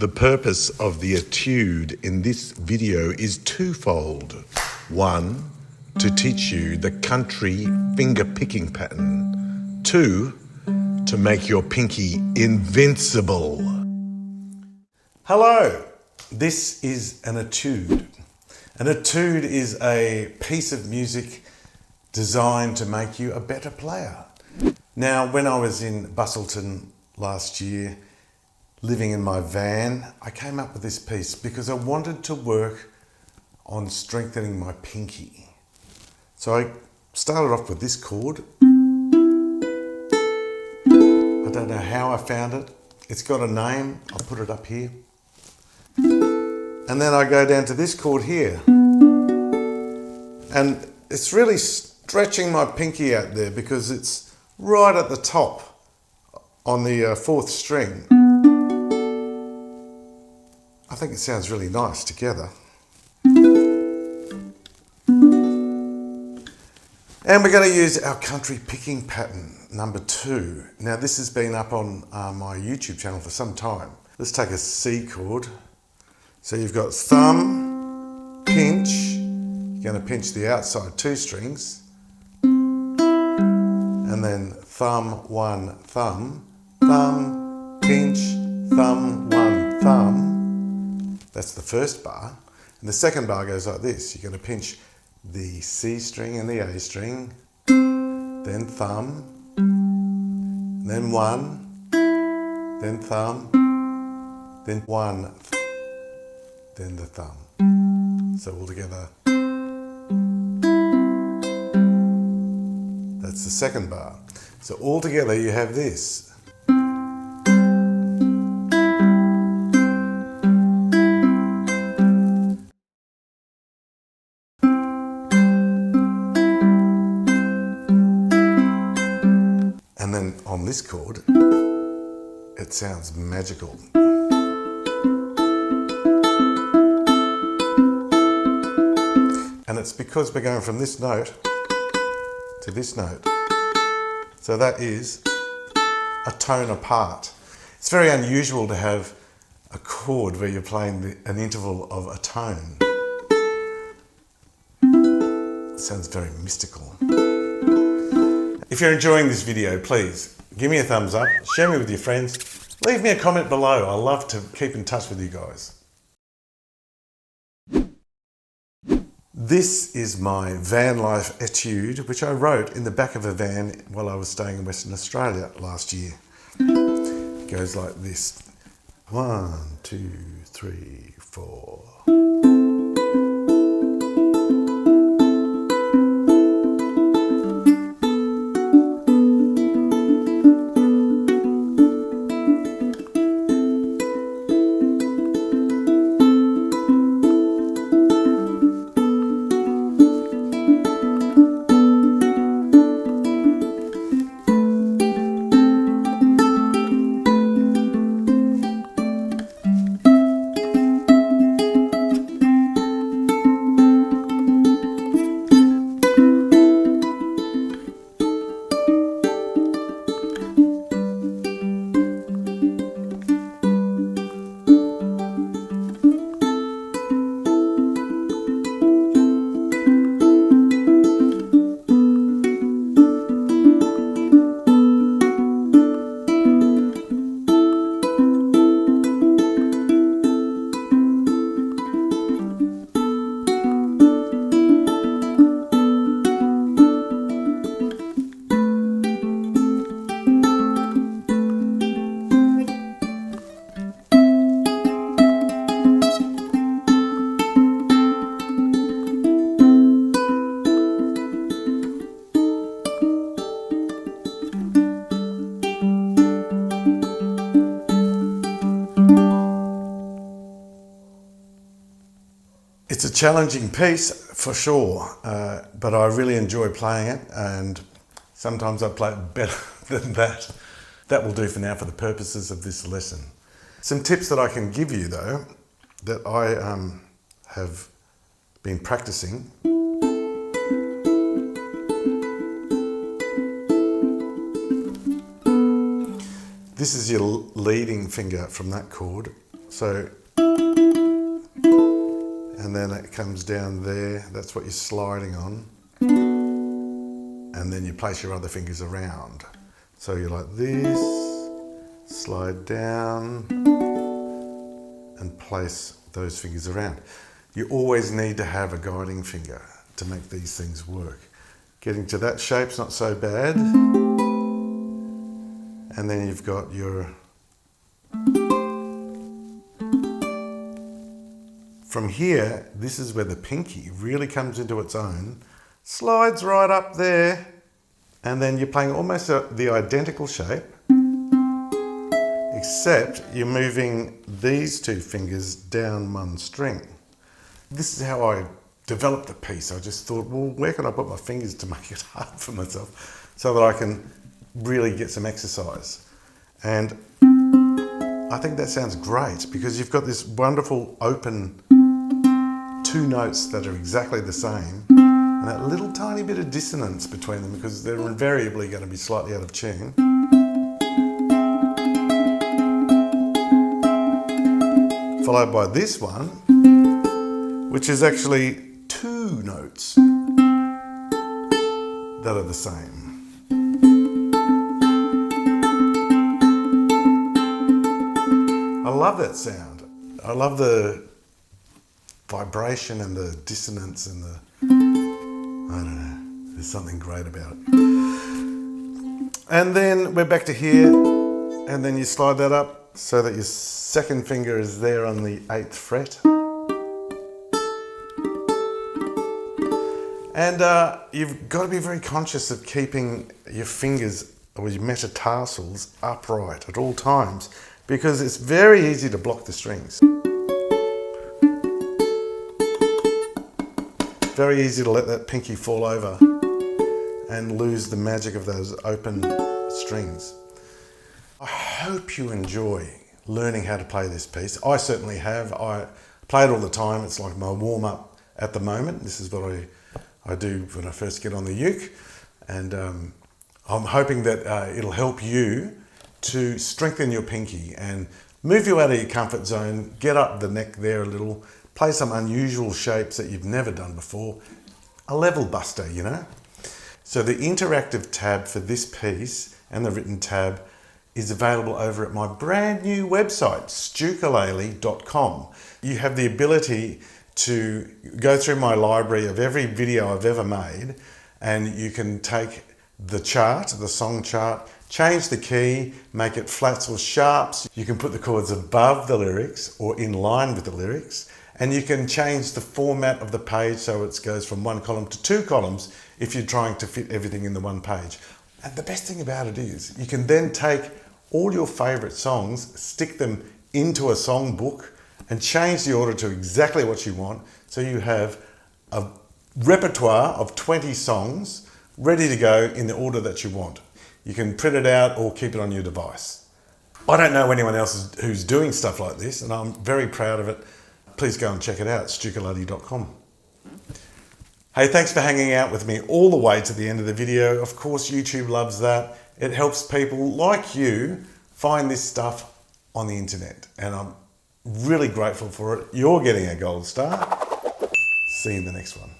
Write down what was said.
The purpose of the Etude in this video is twofold. One, to teach you the country finger picking pattern. Two, to make your pinky invincible. Hello, this is an Etude. An Etude is a piece of music designed to make you a better player. Now, when I was in Bustleton last year, living in my van, I came up with this piece because I wanted to work on strengthening my pinky. So I started off with this chord. I don't know how I found it. It's got a name. I'll put it up here. And then I go down to this chord here. And it's really stretching my pinky out there because it's right at the top on the fourth string. I think it sounds really nice together. And we're going to use our country picking pattern, number 2. Now this has been up on my YouTube channel for some time. Let's take a C chord. So you've got thumb, pinch. You're going to pinch the outside 2 strings. And then thumb, 1, thumb, thumb, pinch, thumb, 1, thumb. That's the first bar. And the second bar goes like this. You're going to pinch the C string and the A string, then thumb, then 1, then thumb, then 1, then the thumb. So all together, that's the second bar. So all together you have this. And then on this chord, it sounds magical. And it's because we're going from this note to this note. So that is a tone apart. It's very unusual to have a chord where you're playing an interval of a tone. It sounds very mystical. If you're enjoying this video, please give me a thumbs up, share me with your friends, leave me a comment below. I love to keep in touch with you guys. This is my van life etude, which I wrote in the back of a van while I was staying in Western Australia last year. It goes like this. 1, 2, 3, 4. It's a challenging piece for sure, but I really enjoy playing it, and sometimes I play it better than that. That will do for now for the purposes of this lesson. Some tips that I can give you though, that I have been practicing. This is your leading finger from that chord. So, and then it comes down there. That's what you're sliding on. And then you place your other fingers around. So you're like this, slide down, and place those fingers around. You always need to have a guiding finger to make these things work. Getting to that shape's not so bad. And then you've got your... From here, this is where the pinky really comes into its own, slides right up there, and then you're playing almost the identical shape, except you're moving these two fingers down one string. This is how I developed the piece. I just thought, well, where can I put my fingers to make it hard for myself so that I can really get some exercise? And I think that sounds great because you've got this wonderful open two notes that are exactly the same and that little tiny bit of dissonance between them because they're invariably going to be slightly out of tune. Followed by this one, which is actually two notes that are the same. I love that sound. I love the vibration and the dissonance and the, I don't know, there's something great about it. And then we're back to here, and then you slide that up so that your second finger is there on the 8th fret. And you've got to be very conscious of keeping your fingers or your metatarsals upright at all times because it's very easy to block the strings. Very easy to let that pinky fall over and lose the magic of those open strings. I hope you enjoy learning how to play this piece. I certainly have. I play it all the time. It's like my warm-up at the moment. This is what I do when I first get on the uke. And I'm hoping that it'll help you to strengthen your pinky and move you out of your comfort zone, get up the neck there a little, play some unusual shapes that you've never done before. A level buster, you know? So the interactive tab for this piece and the written tab is available over at my brand new website, ukulele.com. You have the ability to go through my library of every video I've ever made, and you can take the chart, the song chart, change the key, make it flats or sharps. You can put the chords above the lyrics or in line with the lyrics. And you can change the format of the page so it goes from one column to two columns if you're trying to fit everything in the one page. And the best thing about it is you can then take all your favorite songs, stick them into a song book and change the order to exactly what you want. So you have a repertoire of 20 songs ready to go in the order that you want. You can print it out or keep it on your device. I don't know anyone else who's doing stuff like this, and I'm very proud of it. Please go and check it out, ukulele.com. Hey, thanks for hanging out with me all the way to the end of the video. Of course, YouTube loves that. It helps people like you find this stuff on the internet, and I'm really grateful for it. You're getting a gold star. See you in the next one.